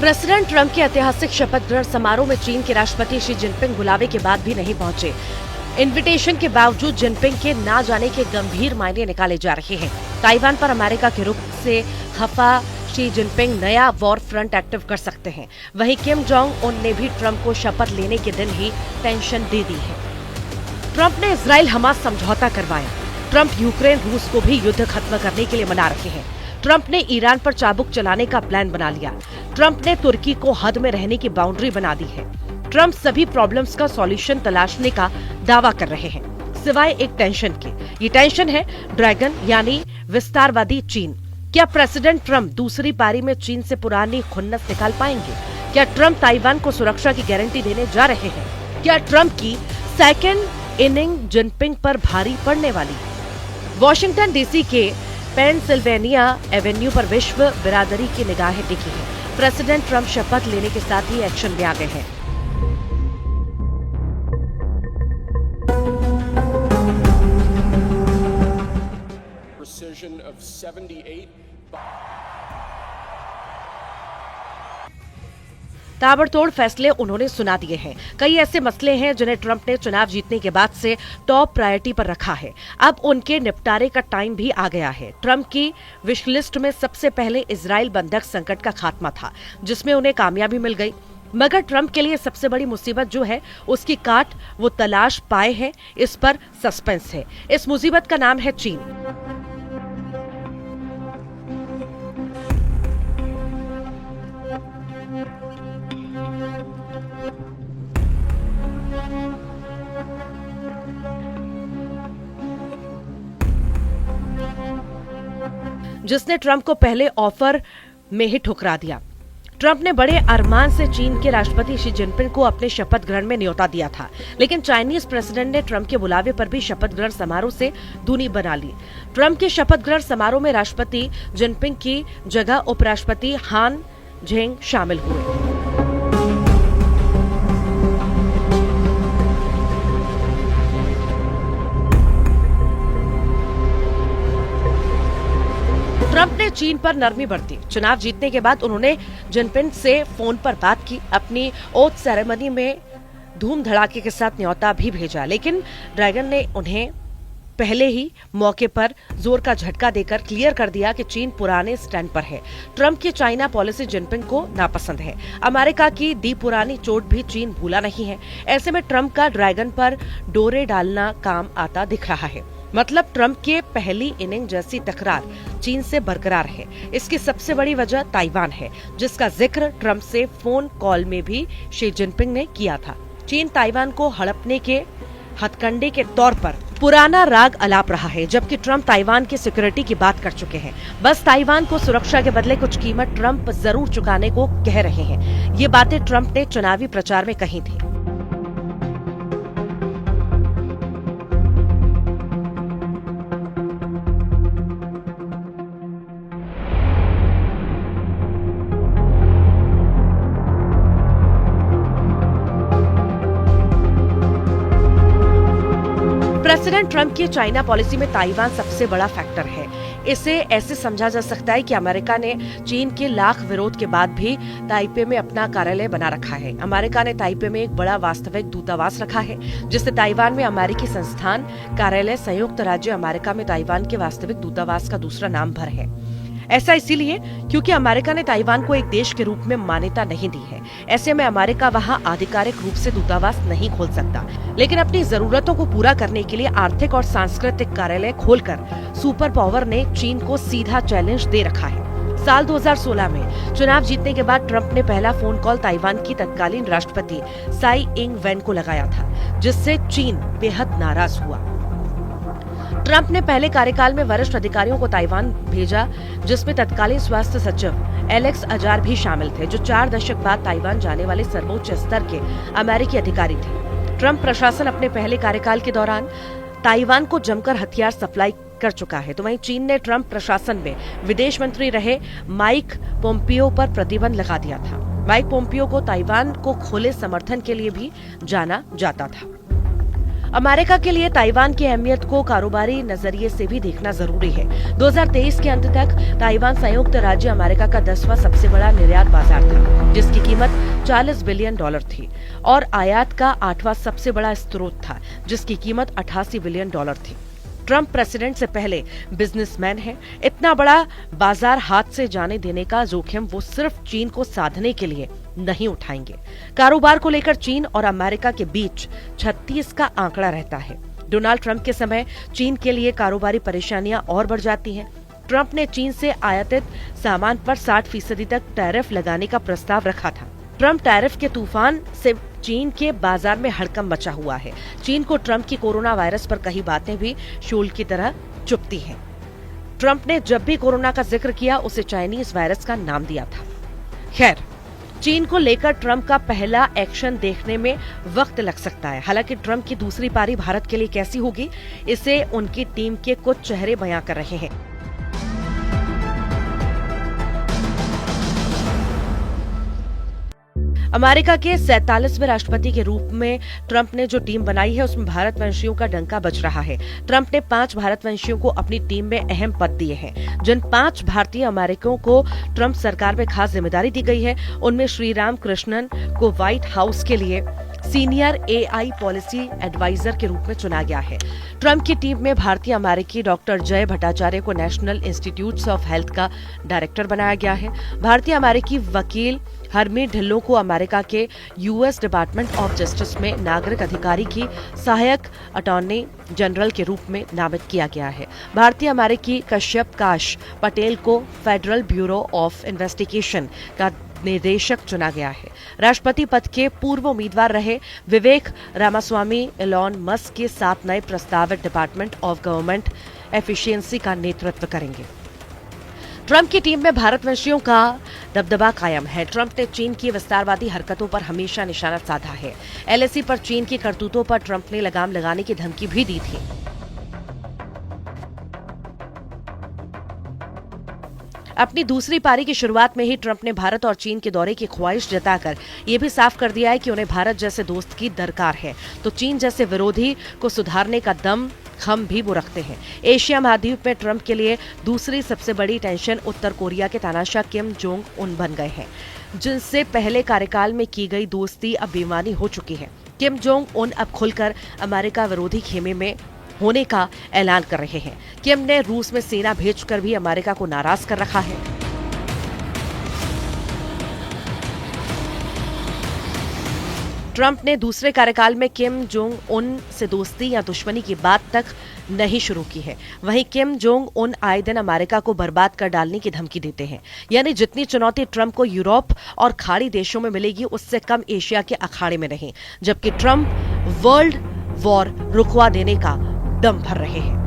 President Trump के ऐतिहासिक शपथ ग्रहण समारोह में चीन के राष्ट्रपति शी जिनपिंग बुलावे के बाद भी नहीं पहुंचे। इनविटेशन के बावजूद जिनपिंग के ना जाने के गंभीर मायने निकाले जा रहे हैं। ताइवान पर अमेरिका के रुख से खफा शी जिनपिंग नया वॉर फ्रंट एक्टिव कर सकते हैं। वहीं किम जोंग उन ने भी ट्रंप को शपथ लेने के दिन ही टेंशन दे दी है। ट्रंप ने इजराइल हमास समझौता करवाया। ट्रंप यूक्रेन रूस को भी युद्ध खत्म करने के लिए मना रहे हैं। ट्रंप ने ईरान पर चाबुक चलाने का प्लान बना लिया। ट्रंप ने तुर्की को हद में रहने की बाउंड्री बना दी है। ट्रंप सभी प्रॉब्लम्स का सॉल्यूशन तलाशने का दावा कर रहे हैं, सिवाय एक टेंशन के। ये टेंशन है ड्रैगन यानी विस्तारवादी चीन। क्या प्रेसिडेंट ट्रंप दूसरी पारी में चीन से पुरानी खुन्नस निकाल पाएंगे? क्या ट्रंप ताइवान को सुरक्षा की गारंटी देने जा रहे हैं? क्या ट्रंप की सेकेंड इनिंग जिनपिंग पर भारी पड़ने वाली? वॉशिंगटन डीसी के पेनसिल्वेनिया एवेन्यू पर विश्व बिरादरी की निगाहें टिकी हैं। प्रेसिडेंट ट्रंप शपथ लेने के साथ ही एक्शन में आ गए हैं। Precision of 78. ताबड़तोड़ फैसले उन्होंने सुना दिए हैं। कई ऐसे मसले हैं जिन्हें ट्रंप ने चुनाव जीतने के बाद से टॉप प्रायोरिटी पर रखा है। अब उनके निपटारे का टाइम भी आ गया है। ट्रंप की विश लिस्ट में सबसे पहले इजराइल बंधक संकट का खात्मा था, जिसमें उन्हें कामयाबी मिल गई। मगर ट्रंप के लिए सबसे बड़ी मुसीबत जो है उसकी काट वो तलाश पाए हैं, इस पर सस्पेंस है। इस मुसीबत का नाम है चीन। जिसने ट्रंप को पहले ऑफर में ही ठुकरा दिया। ट्रंप ने बड़े अरमान से चीन के राष्ट्रपति शी जिनपिंग को अपने शपथ ग्रहण में न्योता दिया था, लेकिन चाइनीज प्रेसिडेंट ने ट्रंप के बुलावे पर भी शपथ ग्रहण समारोह से दूनी बना ली। ट्रंप के शपथ ग्रहण समारोह में राष्ट्रपति जिनपिंग की जगह उपराष्ट्रपति हान झेंग शामिल हुए। ट्रंप ने चीन पर नरमी बरती। चुनाव जीतने के बाद उन्होंने जिनपिंग से फोन पर बात की। अपनी ओथ सेरेमनी में धूम धड़ाके के साथ न्योता भी भेजा, लेकिन ड्रैगन ने उन्हें पहले ही मौके पर जोर का झटका देकर क्लियर कर दिया कि चीन पुराने स्टैंड पर है। ट्रंप की चाइना पॉलिसी जिनपिंग को नापसंद है। अमेरिका की दी पुरानी चोट भी चीन भूला नहीं है। ऐसे में ट्रंप का ड्रैगन पर डोरे डालना काम आता दिख रहा है। मतलब ट्रंप के पहली इनिंग जैसी तकरार चीन से बरकरार है। इसकी सबसे बड़ी वजह ताइवान है, जिसका जिक्र ट्रंप से फोन कॉल में भी शी जिनपिंग ने किया था। चीन ताइवान को हड़पने के हथकंडे के तौर पर पुराना राग अलाप रहा है, जबकि ट्रंप ताइवान की सिक्योरिटी की बात कर चुके हैं। बस ताइवान को सुरक्षा के बदले कुछ कीमत ट्रंप जरूर चुकाने को कह रहे हैं। ये बातें ट्रंप ने चुनावी प्रचार में कही थी। प्रेसिडेंट ट्रंप की चाइना पॉलिसी में ताइवान सबसे बड़ा फैक्टर है। इसे ऐसे समझा जा सकता है कि अमेरिका ने चीन के लाख विरोध के बाद भी ताइपे में अपना कार्यालय बना रखा है। अमेरिका ने ताइपे में एक बड़ा वास्तविक दूतावास रखा है, जिससे ताइवान में अमेरिकी संस्थान कार्यालय संयुक्त राज्य अमेरिका में ताइवान के वास्तविक दूतावास का दूसरा नाम भर है। ऐसा इसीलिए क्योंकि अमेरिका ने ताइवान को एक देश के रूप में मान्यता नहीं दी है। ऐसे में अमेरिका वहां आधिकारिक रूप से दूतावास नहीं खोल सकता, लेकिन अपनी जरूरतों को पूरा करने के लिए आर्थिक और सांस्कृतिक कार्यालय खोलकर सुपर पावर ने चीन को सीधा चैलेंज दे रखा है। साल 2016 में चुनाव जीतने के बाद ट्रंप ने पहला फोन कॉल ताइवान की तत्कालीन राष्ट्रपति साई इंग वेन को लगाया था, जिससे चीन बेहद नाराज हुआ। ट्रंप ने पहले कार्यकाल में वरिष्ठ अधिकारियों को ताइवान भेजा, जिसमें तत्कालीन स्वास्थ्य सचिव एलेक्स अजार भी शामिल थे, जो 4 दशक बाद ताइवान जाने वाले सर्वोच्च स्तर के अमेरिकी अधिकारी थे। ट्रंप प्रशासन अपने पहले कार्यकाल के दौरान ताइवान को जमकर हथियार सप्लाई कर चुका है, तो वहीं चीन ने ट्रंप प्रशासन में विदेश मंत्री रहे माइक पोम्पियो पर प्रतिबंध लगा दिया था। माइक पोम्पियो को ताइवान को खुले समर्थन के लिए भी जाना जाता था। अमेरिका के लिए ताइवान की अहमियत को कारोबारी नजरिए से भी देखना जरूरी है। 2023 के अंत तक ताइवान संयुक्त राज्य अमेरिका का 10वां सबसे बड़ा निर्यात बाजार था, जिसकी कीमत $40 बिलियन थी, और आयात का 8वां सबसे बड़ा स्रोत था, जिसकी कीमत $88 बिलियन थी। ट्रंप प्रेसिडेंट से पहले बिजनेसमैन हैं। इतना बड़ा बाजार हाथ से जाने देने का जोखिम वो सिर्फ चीन को साधने के लिए नहीं उठाएंगे। कारोबार को लेकर चीन और अमेरिका के बीच 36 का आंकड़ा रहता है। डोनाल्ड ट्रंप के समय चीन के लिए कारोबारी परेशानियां और बढ़ जाती हैं। ट्रंप ने चीन से आयातित सामान पर 60% तक टैरिफ लगाने का प्रस्ताव रखा था। ट्रंप टैरिफ के तूफान से चीन के बाजार में हड़कंप मचा हुआ है। चीन को ट्रंप की कोरोना वायरस पर कही बातें भी शूल की तरह चुभती हैं। ट्रंप ने जब भी कोरोना का जिक्र किया, उसे चाइनीज वायरस का नाम दिया था। खैर, चीन को लेकर ट्रंप का पहला एक्शन देखने में वक्त लग सकता है। हालांकि ट्रंप की दूसरी पारी भारत के लिए कैसी होगी, इसे उनकी टीम के कुछ चेहरे बयां कर रहे हैं। अमेरिका के 47वें राष्ट्रपति के रूप में ट्रंप ने जो टीम बनाई है, उसमें भारतवंशियों का डंका बज रहा है। ट्रंप ने 5 भारतवंशियों को अपनी टीम में अहम पद दिए हैं। जिन 5 भारतीय अमेरिकियों को ट्रंप सरकार में खास जिम्मेदारी दी गई है, उनमें श्रीराम कृष्णन को व्हाइट हाउस के लिए सीनियर AI पॉलिसी एडवाइजर के रूप में चुना गया है। ट्रंप की टीम में भारतीय अमेरिकी डॉक्टर जय भट्टाचार्य को नेशनल इंस्टीट्यूट ऑफ हेल्थ का डायरेक्टर बनाया गया है। भारतीय अमेरिकी वकील हरमीत ढिल्लों को अमेरिका के US डिपार्टमेंट ऑफ जस्टिस में नागरिक अधिकारी की सहायक अटॉर्नी जनरल के रूप में नामित किया गया है। भारतीय अमेरिकी कश्यप काश पटेल को फेडरल ब्यूरो ऑफ इन्वेस्टिगेशन का निदेशक चुना गया है। राष्ट्रपति पद के पूर्व उम्मीदवार रहे विवेक रामास्वामी एलॉन मस्क के 7 नए प्रस्तावित डिपार्टमेंट ऑफ गवर्नमेंट एफिशिएंसी का नेतृत्व करेंगे। ट्रंप की टीम में भारतवंशियों का दबदबा कायम है। ट्रंप ने चीन की विस्तारवादी हरकतों पर हमेशा निशाना साधा है। LAC पर चीन की करतूतों पर ट्रंप ने लगाम लगाने की धमकी भी दी थी। अपनी दूसरी पारी की शुरुआत में ही ट्रंप ने भारत और चीन के दौरे की ख्वाहिश जताकर यह भी साफ कर दिया है कि उन्हें भारत जैसे दोस्त की दरकार है, तो चीन जैसे विरोधी को सुधारने का दम हम भी वो रखते हैं। एशिया महाद्वीप में ट्रंप के लिए दूसरी सबसे बड़ी टेंशन उत्तर कोरिया के तानाशाह किम जोंग उन बन गए हैं, जिनसे पहले कार्यकाल में की गई दोस्ती अब बेईमानी हो चुकी है। किम जोंग उन अब खुलकर अमेरिका विरोधी खेमे में होने का ऐलान कर रहे हैं। किम ने रूस में सेना भेजकर भी अमेरिका को नाराज कर रखा है। ट्रंप ने दूसरे कार्यकाल में किम जोंग उन से दोस्ती या दुश्मनी की बात तक नहीं शुरू की है। वहीं किम जोंग उन आए दिन अमेरिका को बर्बाद कर डालने की धमकी देते हैं। यानी जितनी चुनौती ट्रंप को यूरोप और खाड़ी देशों में मिलेगी, उससे कम एशिया के अखाड़े में नहीं, जबकि ट्रंप वर्ल्ड वॉर रुकवा देने का दम भर रहे हैं।